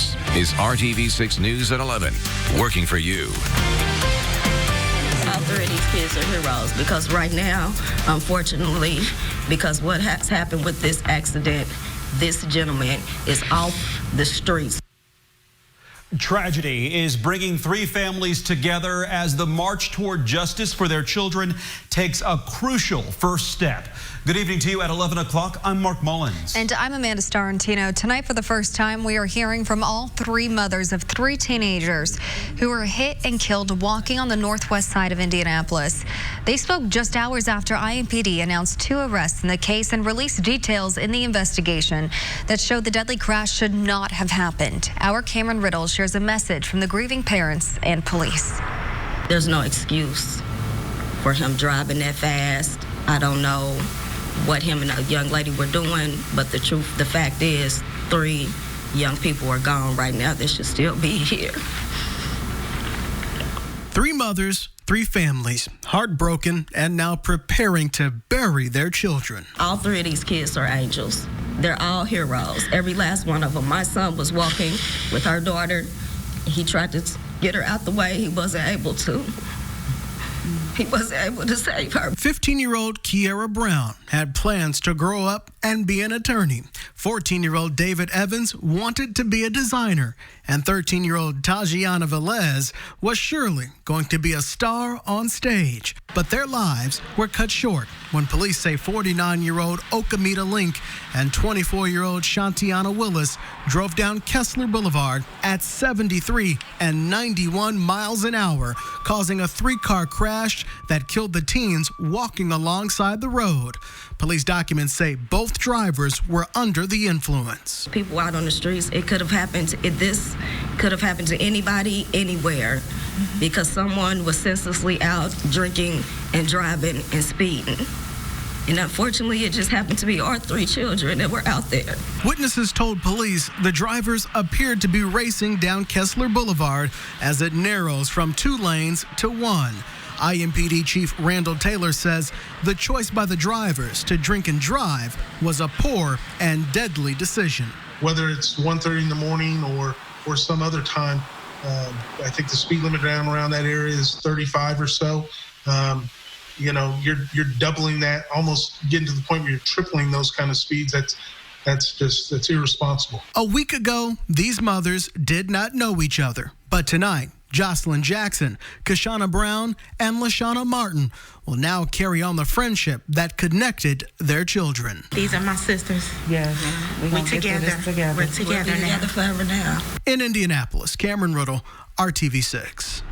This is RTV6 News at 11, working for you. All three of these kids are heroes because right now, unfortunately, because what has happened with this accident, this gentleman is off the streets. Tragedy is bringing three families together as the march toward justice for their children takes a crucial first step. Good evening to you at 11 o'clock. I'm Mark Mullins. And I'm Amanda Starantino. Tonight, for the first time, we are hearing from all three mothers of three teenagers who were hit and killed walking on the northwest side of Indianapolis. They spoke just hours after IMPD announced 2 arrests in the case and released details in the investigation that showed the deadly crash should not have happened. Our Cameron Riddle shares a message from the grieving parents and police. There's no excuse for him driving that fast. I don't know what him and a young lady were doing, but the fact is 3 young people are gone right now that should still be here. 3 mothers, 3 families, heartbroken and now preparing to bury their children. All 3 of these kids are angels. They're all heroes, every last one of them. My son was walking with our daughter. He tried to get her out the way. He wasn't able to. He wasn't able to save her. 15-year-old Kiera Brown had plans to grow up and be an attorney. 14-year-old David Evans wanted to be a designer. And 13-year-old Tajiana Velez was surely going to be a star on stage. But their lives were cut short when police say 49-year-old Okamita Link and 24-year-old Shantiana Willis drove down Kessler Boulevard at 73 and 91 miles an hour, causing a 3-car crash that killed the teens walking alongside the road. Police documents say both drivers were under the influence. People out on the streets, it could have happened. This could have happened to anybody, anywhere, because someone was senselessly out drinking and driving and speeding. And unfortunately, it just happened to be our 3 children that were out there. Witnesses told police the drivers appeared to be racing down Kessler Boulevard as it narrows from 2 lanes to 1. IMPD Chief Randall Taylor says the choice by the drivers to drink and drive was a poor and deadly decision. Whether it's 1:30 in the morning or some other time, I think the speed limit around that area is 35 or so. You're doubling that, almost getting to the point where you're tripling those kind of speeds. That's irresponsible. A week ago, these mothers did not know each other, but tonight, Jocelyn Jackson, Kashana Brown, and LaShawna Martin will now carry on the friendship that connected their children. These are my sisters. Yeah, we're together. We're together forever now. In Indianapolis, Cameron Riddle, RTV6.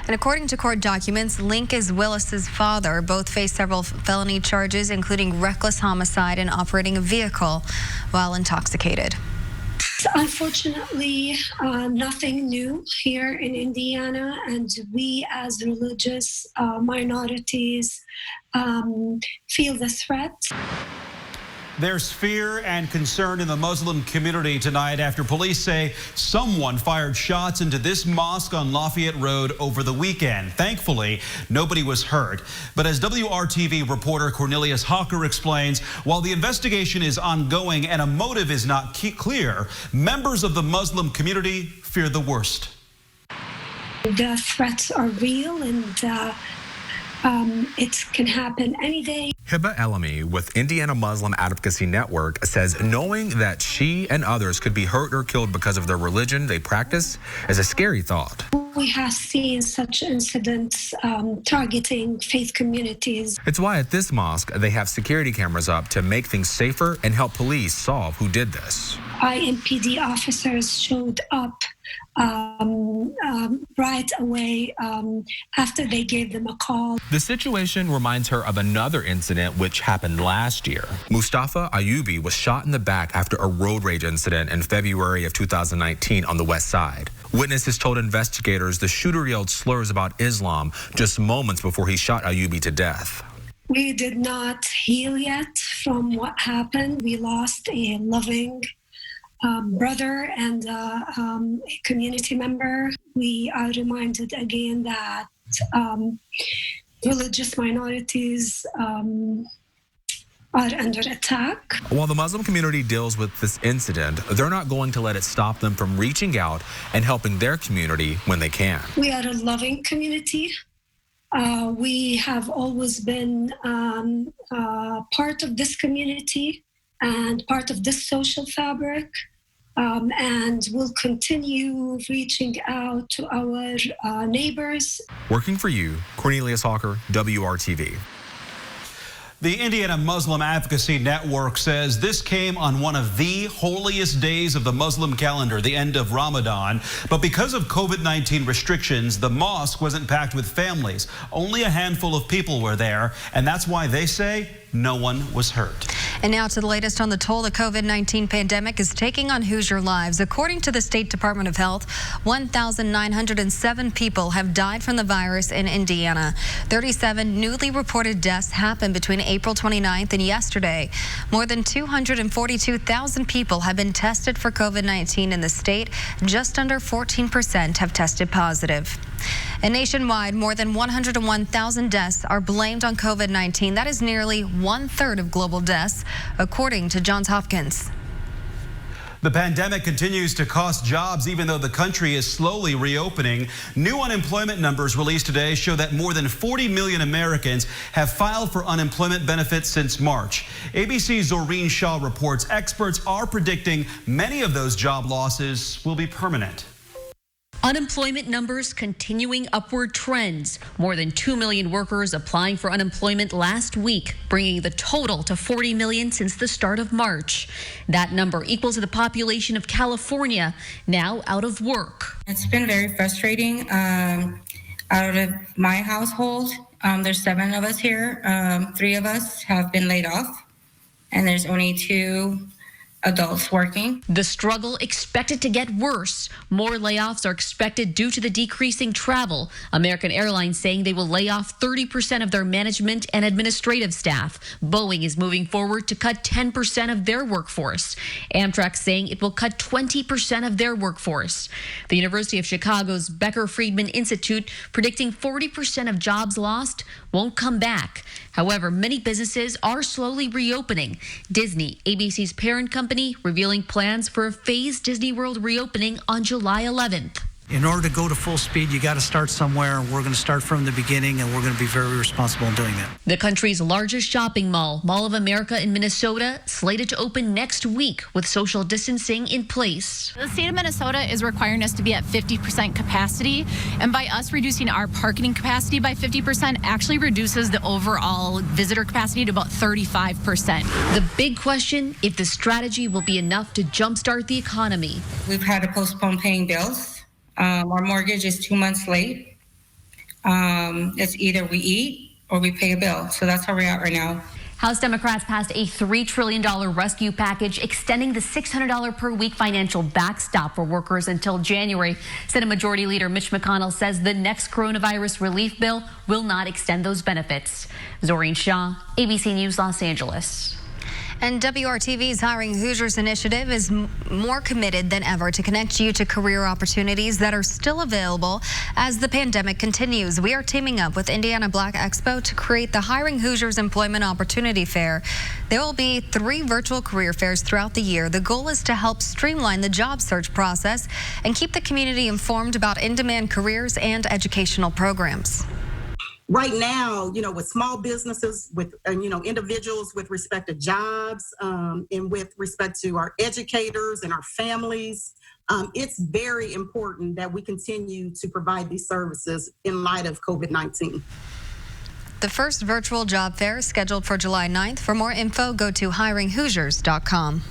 And according to court documents, Link is Willis's father. Both face several felony charges, including reckless homicide and operating a vehicle while intoxicated. Unfortunately, nothing new here in Indiana, and we as religious minorities feel the threat. There's fear and concern in the Muslim community tonight after police say someone fired shots into this mosque on Lafayette Road over the weekend. Thankfully, nobody was hurt. But as WRTV reporter Cornelius Hawker explains, while the investigation is ongoing and a motive is not clear, members of the Muslim community fear the worst. The threats are real, and it can happen any day. Hiba Elami with Indiana Muslim Advocacy Network says knowing that she and others could be hurt or killed because of their religion they practice is a scary thought. We have seen such incidents targeting faith communities. It's why at this mosque they have security cameras up to make things safer and help police solve who did this. IMPD officers showed up right away after they gave them a call. The situation reminds her of another incident which happened last year. Mustafa Ayubi was shot in the back after a road rage incident in February of 2019 on the west side. Witnesses told investigators the shooter yelled slurs about Islam just moments before he shot Ayubi to death. We did not heal yet from what happened. We lost a loving brother and a community member. We are reminded again that religious minorities are under attack. While the Muslim community deals with this incident, they're not going to let it stop them from reaching out and helping their community when they can. We are a loving community. We have always been part of this community and part of this social fabric, and we'll continue reaching out to our neighbors. Working for you, Cornelius Hawker, WRTV. The Indiana Muslim Advocacy Network says this came on one of the holiest days of the Muslim calendar, the end of Ramadan. But because of COVID-19 restrictions, the mosque wasn't packed with families. Only a handful of people were there, and that's why they say no one was hurt. And now to the latest on the toll the COVID-19 pandemic is taking on Hoosier lives. According to the State Department of Health, 1,907 people have died from the virus in Indiana. 37 newly reported deaths happened between April 29th and yesterday. More than 242,000 people have been tested for COVID-19 in the state. Just under 14% have tested positive. And nationwide, more than 101,000 deaths are blamed on COVID-19. That is nearly 1/3 of global deaths, according to Johns Hopkins. The pandemic continues to cost jobs even though the country is slowly reopening. New unemployment numbers released today show that more than 40 million Americans have filed for unemployment benefits since March. ABC's Zoreen Shaw reports experts are predicting many of those job losses will be permanent. Unemployment numbers continuing upward trends. More than 2 million workers applying for unemployment last week, bringing the total to 40 million since the start of March. That number equals to the population of California, now out of work. It's been very frustrating. Out of my household, there's 7 of us here. 3 of us have been laid off, and there's only 2 adults working. The struggle expected to get worse. More layoffs are expected due to the decreasing travel. American Airlines saying they will lay off 30% of their management and administrative staff. Boeing is moving forward to cut 10% of their workforce. Amtrak saying it will cut 20% of their workforce. The University of Chicago's Becker Friedman Institute predicting 40% of jobs lost won't come back. However, many businesses are slowly reopening. Disney, ABC's parent company, revealing plans for a phased Disney World reopening on July 11th. In order to go to full speed, you got to start somewhere, and we're going to start from the beginning, and we're going to be very responsible in doing that. The country's largest shopping mall, Mall of America in Minnesota, slated to open next week with social distancing in place. The state of Minnesota is requiring us to be at 50% capacity, and by us reducing our parking capacity by 50% actually reduces the overall visitor capacity to about 35%. The big question, if the strategy will be enough to jumpstart the economy. We've had to postpone paying bills. Our mortgage is 2 months late. It's either we eat or we pay a bill. So that's how we're at right now. House Democrats passed a $3 trillion rescue package extending the $600 per week financial backstop for workers until January. Senate Majority Leader Mitch McConnell says the next coronavirus relief bill will not extend those benefits. Zoreen Shaw, ABC News, Los Angeles. And WRTV's Hiring Hoosiers initiative is more committed than ever to connect you to career opportunities that are still available as the pandemic continues. We are teaming up with Indiana Black Expo to create the Hiring Hoosiers Employment Opportunity Fair. There will be 3 virtual career fairs throughout the year. The goal is to help streamline the job search process and keep the community informed about in-demand careers and educational programs. Right now, with small businesses, with, individuals with respect to jobs and with respect to our educators and our families, it's very important that we continue to provide these services in light of COVID-19. The first virtual job fair is scheduled for July 9th. For more info, go to hiringhoosiers.com.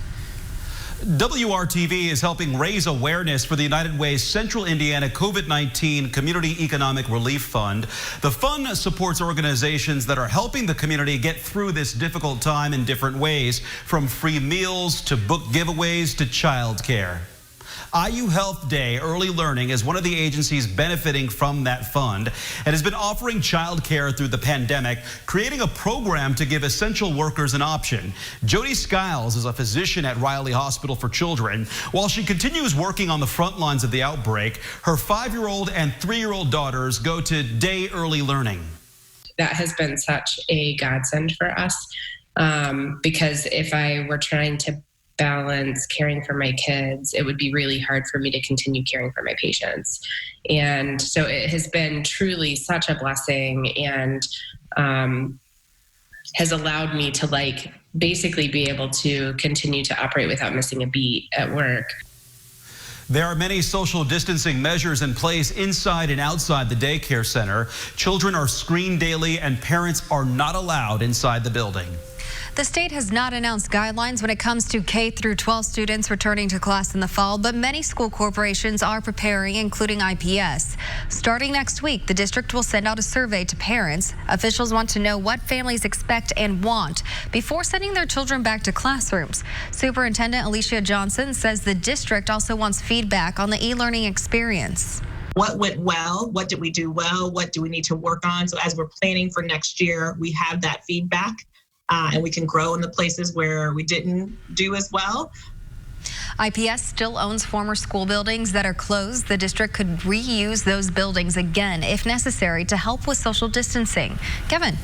WRTV is helping raise awareness for the United Way's Central Indiana COVID-19 Community Economic Relief Fund. The fund supports organizations that are helping the community get through this difficult time in different ways, from free meals to book giveaways to child care. IU Health Day Early Learning is one of the agencies benefiting from that fund and has been offering child care through the pandemic, creating a program to give essential workers an option. Jody Skiles is a physician at Riley Hospital for Children. While she continues working on the front lines of the outbreak, her 5-year-old and 3-year-old daughters go to Day Early Learning. That has been such a godsend for us. because if I were trying to balance caring for my kids, it would be really hard for me to continue caring for my patients. And so it has been truly such a blessing, and has allowed me to basically be able to continue to operate without missing a beat at work. There are many social distancing measures in place inside and outside the daycare center. Children are screened daily and parents are not allowed inside the building. The state has not announced guidelines when it comes to K through 12 students returning to class in the fall, but many school corporations are preparing, including IPS. Starting next week, the district will send out a survey to parents. Officials want to know what families expect and want before sending their children back to classrooms. Superintendent Alicia Johnson says the district also wants feedback on the e-learning experience. What went well? What did we do well? What do we need to work on? So as we're planning for next year, we have that feedback. And we can grow in the places where we didn't do as well. IPS still owns former school buildings that are closed. The district could reuse those buildings again if necessary to help with social distancing. Kevin.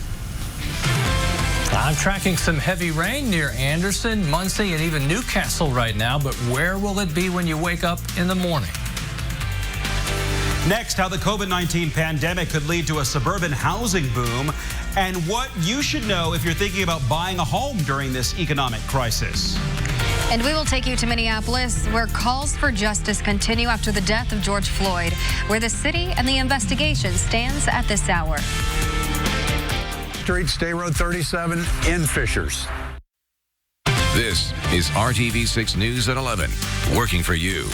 I'm tracking some heavy rain near Anderson, Muncie, and even Newcastle right now, but where will it be when you wake up in the morning? Next, how the COVID-19 pandemic could lead to a suburban housing boom, and what you should know if you're thinking about buying a home during this economic crisis. And we will take you to Minneapolis, where calls for justice continue after the death of George Floyd, where the city and the investigation stands at this hour. Street, State Road 37 in Fishers. This is RTV6 News at 11, working for you.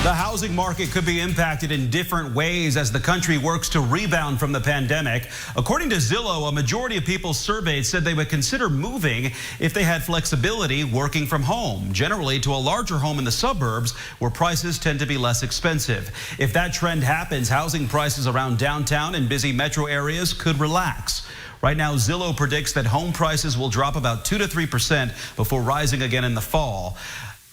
The housing market could be impacted in different ways as the country works to rebound from the pandemic. According to Zillow, a majority of people surveyed said they would consider moving if they had flexibility working from home, generally to a larger home in the suburbs where prices tend to be less expensive. If that trend happens, housing prices around downtown and busy metro areas could relax. Right now, Zillow predicts that home prices will drop about 2 to 3% before rising again in the fall.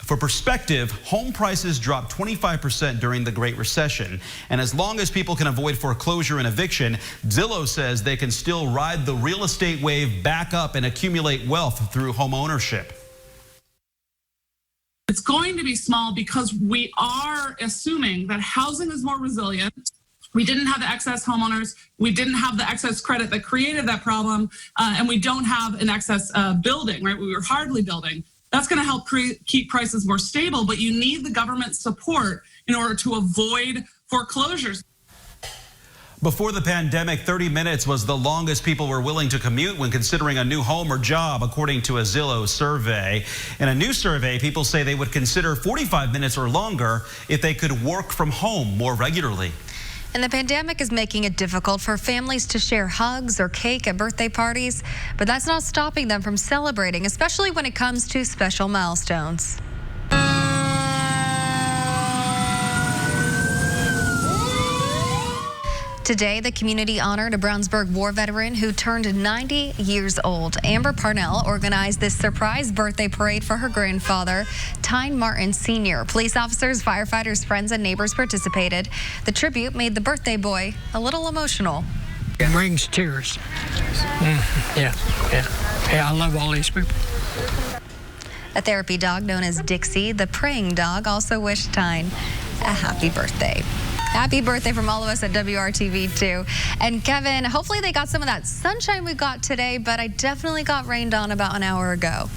For perspective, home prices dropped 25% during the Great Recession. And as long as people can avoid foreclosure and eviction, Zillow says they can still ride the real estate wave back up and accumulate wealth through home ownership. It's going to be small because we are assuming that housing is more resilient. We didn't have the excess homeowners. We didn't have the excess credit that created that problem. And we don't have an excess building, right? We were hardly building. That's going to help keep prices more stable, but you need the government support in order to avoid foreclosures. Before the pandemic, 30 minutes was the longest people were willing to commute when considering a new home or job, according to a Zillow survey. In a new survey, people say they would consider 45 minutes or longer if they could work from home more regularly. And the pandemic is making it difficult for families to share hugs or cake at birthday parties, but that's not stopping them from celebrating, especially when it comes to special milestones. Today, the community honored a Brownsburg war veteran who turned 90 years old. Amber Parnell organized this surprise birthday parade for her grandfather, Tyne Martin Sr. Police officers, firefighters, friends, and neighbors participated. The tribute made the birthday boy a little emotional. It brings tears. Yeah, I love all these people. A therapy dog known as Dixie, the praying dog, also wished Tyne a happy birthday. Happy birthday from all of us at WRTV2. And Kevin, hopefully they got some of that sunshine we got today, but I definitely got rained on about an hour ago.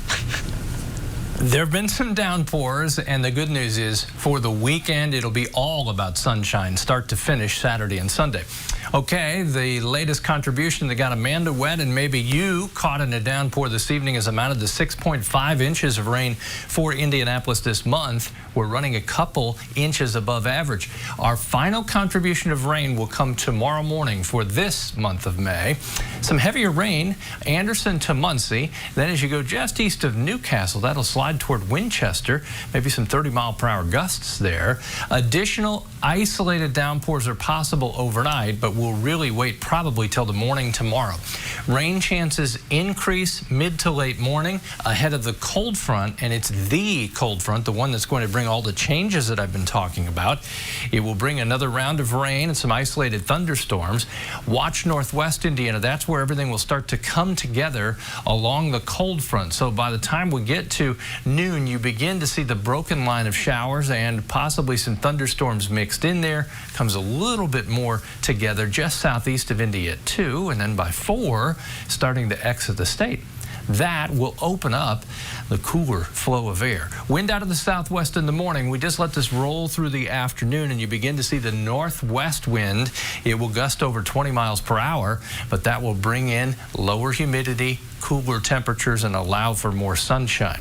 There have been some downpours, and the good news is for the weekend, it'll be all about sunshine, start to finish, Saturday and Sunday. Okay, the latest contribution that got Amanda wet, and maybe you caught in a downpour this evening, has amounted to 6.5 inches of rain for Indianapolis this month. We're running a couple inches above average. Our final contribution of rain will come tomorrow morning for this month of May. Some heavier rain, Anderson to Muncie. Then as you go just east of Newcastle, that'll slide toward Winchester. Maybe some 30-mile-per-hour gusts there. Additional isolated downpours are possible overnight, but will really wait probably till the morning tomorrow. Rain chances increase mid to late morning ahead of the cold front, and it's the cold front, the one that's going to bring all the changes that I've been talking about. It will bring another round of rain and some isolated thunderstorms. Watch northwest Indiana. That's where everything will start to come together along the cold front. So by the time we get to noon, you begin to see the broken line of showers and possibly some thunderstorms mixed in there. Comes a little bit more together just southeast of Indy at 2, and then by 4, starting to exit the state. That will open up the cooler flow of air. Wind out of the southwest in the morning. We just let this roll through the afternoon, and you begin to see the northwest wind. It will gust over 20 miles per hour, but that will bring in lower humidity, cooler temperatures, and allow for more sunshine.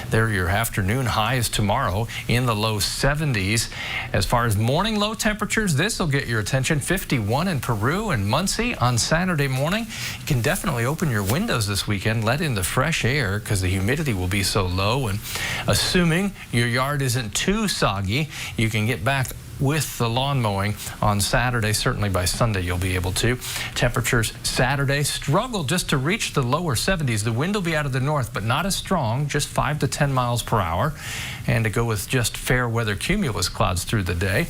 There are your afternoon highs tomorrow in the low 70s. As far as morning low temperatures, this will get your attention. 51 in Peru and Muncie on Saturday morning. You can definitely open your windows this weekend, let in the fresh air because the humidity will be so low. And assuming your yard isn't too soggy, you can get back with the lawn mowing on Saturday. Certainly by Sunday you'll be able to. Temperatures Saturday struggle just to reach the lower 70s. The wind will be out of the north, but not as strong, just 5 to 10 miles per hour. And to go with just fair weather cumulus clouds through the day.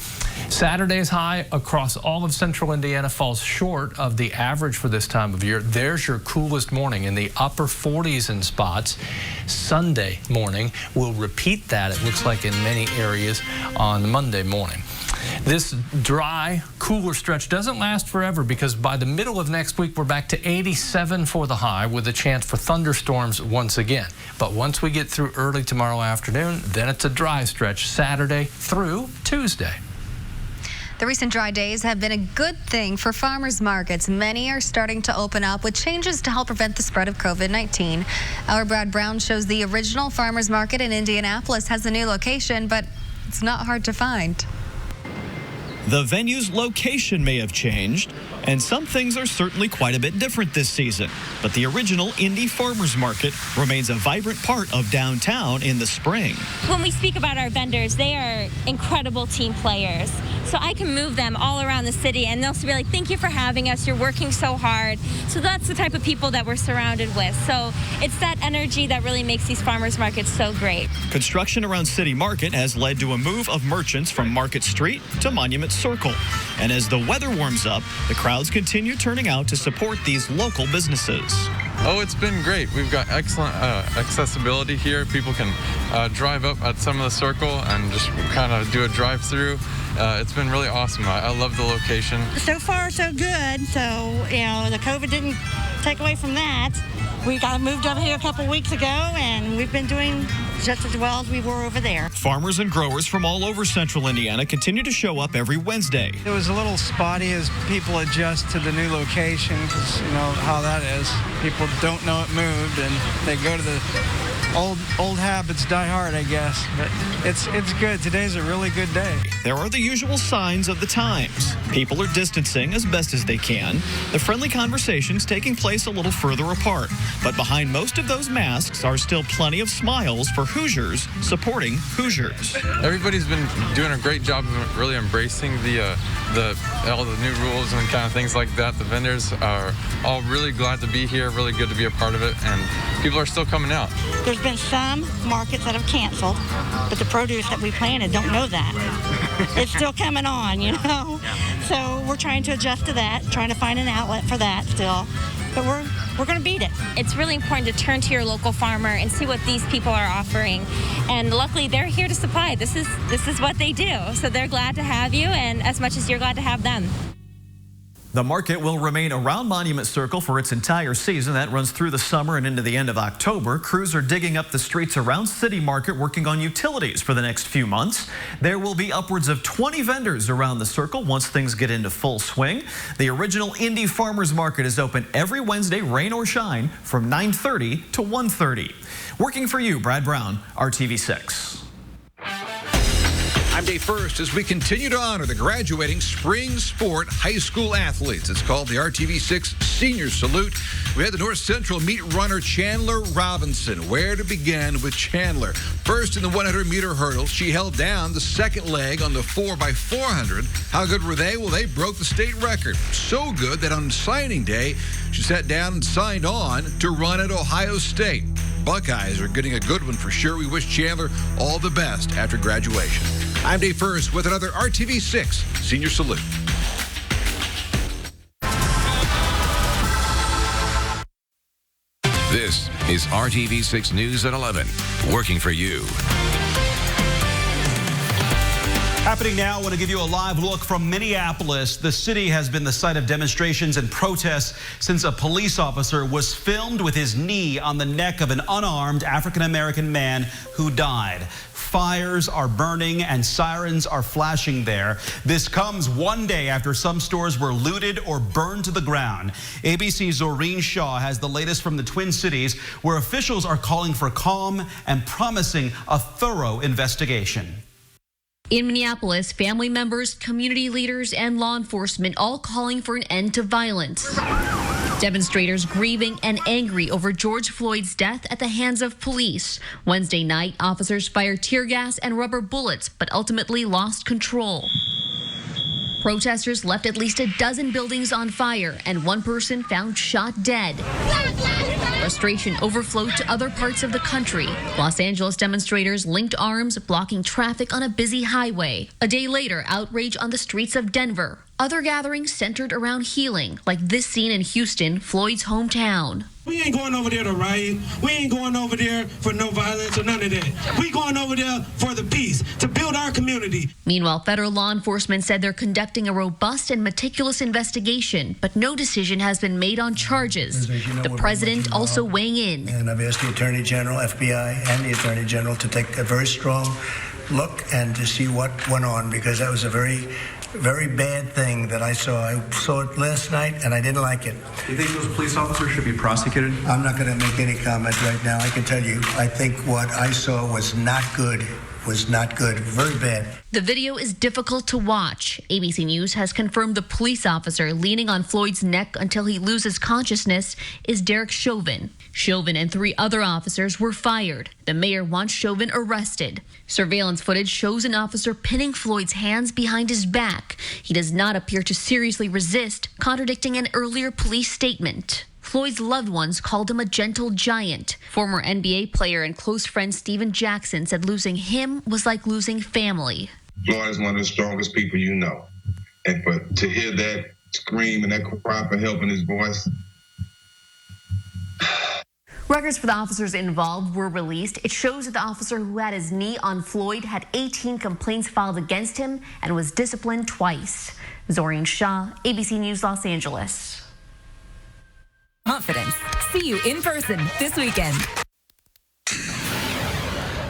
Saturday's high across all of central Indiana falls short of the average for this time of year. There's your coolest morning in the upper 40s in spots. Sunday morning will repeat that, it looks like, in many areas on Monday morning. This dry, cooler stretch doesn't last forever because by the middle of next week, we're back to 87 for the high with a chance for thunderstorms once again. But once we get through early tomorrow afternoon, then it's a dry stretch Saturday through Tuesday. The recent dry days have been a good thing for farmers markets. Many are starting to open up with changes to help prevent the spread of COVID-19. Our Brad Brown shows the original farmers market in Indianapolis has a new location, but it's not hard to find. The venue's location may have changed, and some things are certainly quite a bit different this season. But the original Indy Farmers Market remains a vibrant part of downtown in the spring. When we speak about our vendors, they are incredible team players. So I can move them all around the city, and they'll be like, thank you for having us. You're working so hard. So that's the type of people that we're surrounded with. So it's that energy that really makes these farmers markets so great. Construction around City Market has led to a move of merchants from Market Street to Monument Circle. And as the weather warms up, the crowds continue turning out to support these local businesses. Oh, it's been great. We've got excellent accessibility here. People can drive up at some of the circle and just kind of do a drive-through. It's been really awesome. I love the location. So far, so good. So, you know, the COVID didn't take away from that. We got moved over here a couple weeks ago, and we've been doing just as well as we were over there. Farmers and growers from all over central Indiana continue to show up every Wednesday. It was a little spotty as people adjust to the new location, because you know how that is. People don't know it moved, and they go to the old habits die hard, I guess. But it's good. Today's a really good day. There are the usual signs of the times. People are distancing as best as they can. The friendly conversations taking place a little further apart. But behind most of those masks are still plenty of smiles for Hoosiers supporting Hoosiers. Everybody's been doing a great job of really embracing all the new rules and kind of things like that. The vendors are all really glad to be here, really good to be a part of it, and people are still coming out. There's been some markets that have canceled, but the produce that we planted don't know that. It's still coming on, you know? So we're trying to adjust to that, trying to find an outlet for that still. But we're going to beat it. It's really important to turn to your local farmer and see what these people are offering. And luckily, they're here to supply. This is what they do. So they're glad to have you, and as much as you're glad to have them. The market will remain around Monument Circle for its entire season. That runs through the summer and into the end of October. Crews are digging up the streets around City Market, working on utilities for the next few months. There will be upwards of 20 vendors around the circle once things get into full swing. The original Indy Farmers Market is open every Wednesday, rain or shine, from 9:30 to 1:30. Working for you, Brad Brown, RTV6. I'm Dave First as we continue to honor the graduating spring sport high school athletes. It's called the RTV6 Senior Salute. We had the North Central meet runner Chandler Robinson. Where to begin with Chandler? First in the 100-meter hurdle, she held down the second leg on the 4x400. How good were they? Well, they broke the state record. So good that on signing day, she sat down and signed on to run at Ohio State. Buckeyes are getting a good one for sure. We wish Chandler all the best after graduation. I'm Dave First with another RTV6 Senior Salute. This is RTV6 News at 11, working for you. Happening now, I want to give you a live look from Minneapolis. The city has been the site of demonstrations and protests since a police officer was filmed with his knee on the neck of an unarmed African-American man who died. Fires are burning and sirens are flashing there. This comes one day after some stores were looted or burned to the ground. ABC's Zoreen Shaw has the latest from the Twin Cities, where officials are calling for calm and promising a thorough investigation. In Minneapolis, family members, community leaders, and law enforcement all calling for an end to violence. Demonstrators grieving and angry over George Floyd's death at the hands of police. Wednesday night, officers fired tear gas and rubber bullets, but ultimately lost control. Protesters left at least a dozen buildings on fire, and one person found shot dead. Frustration overflowed to other parts of the country. Los Angeles demonstrators linked arms, blocking traffic on a busy highway. A day later, outrage on the streets of Denver. Other gatherings centered around healing, like this scene in Houston, Floyd's hometown. We ain't going over there to riot. We ain't going over there for no violence or none of that. We going over there for the peace, to build our community. Meanwhile, federal law enforcement said they're conducting a robust and meticulous investigation, but no decision has been made on charges. The president also weighing in. And I've asked the Attorney General, FBI, and the Attorney General to take a very strong look and to see what went on, because that was a very bad thing that I saw. I saw it last night, and I didn't like it. Do you think those police officers should be prosecuted? I'm not going to make any comment right now. I can tell you, I think what I saw was not good. Very bad. The video is difficult to watch. ABC News has confirmed the police officer leaning on Floyd's neck until he loses consciousness is Derek Chauvin. Chauvin and 3 other officers were fired. The mayor wants Chauvin arrested. Surveillance footage shows an officer pinning Floyd's hands behind his back. He does not appear to seriously resist, contradicting an earlier police statement. Floyd's loved ones called him a gentle giant. Former NBA player and close friend Steven Jackson said losing him was like losing family. Floyd is one of the strongest people you know. And to hear that scream and that cry for help in his voice. Records for the officers involved were released. It shows that the officer who had his knee on Floyd had 18 complaints filed against him and was disciplined twice. Zoreen Shaw, ABC News, Los Angeles. Confidence. See you in person this weekend.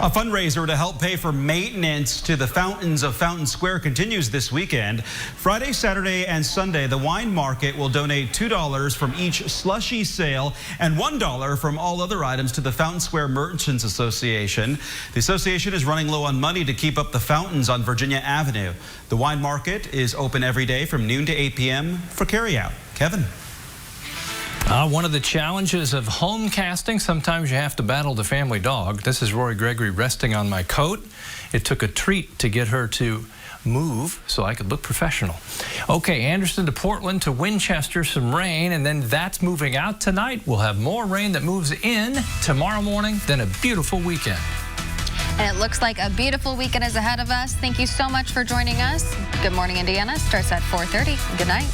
A fundraiser to help pay for maintenance to the fountains of Fountain Square continues this weekend. Friday, Saturday, and Sunday, the wine market will donate $2 from each slushy sale and $1 from all other items to the Fountain Square Merchants Association. The association is running low on money to keep up the fountains on Virginia Avenue. The wine market is open every day from noon to 8 p.m. for carryout. Kevin. One of the challenges of home casting, sometimes you have to battle the family dog. This is Rory Gregory resting on my coat. It took a treat to get her to move so I could look professional. Okay, Anderson to Portland to Winchester, some rain, and then that's moving out tonight. We'll have more rain that moves in tomorrow morning, then a beautiful weekend. And it looks like a beautiful weekend is ahead of us. Thank you so much for joining us. Good Morning Indiana starts at 4:30. Good night.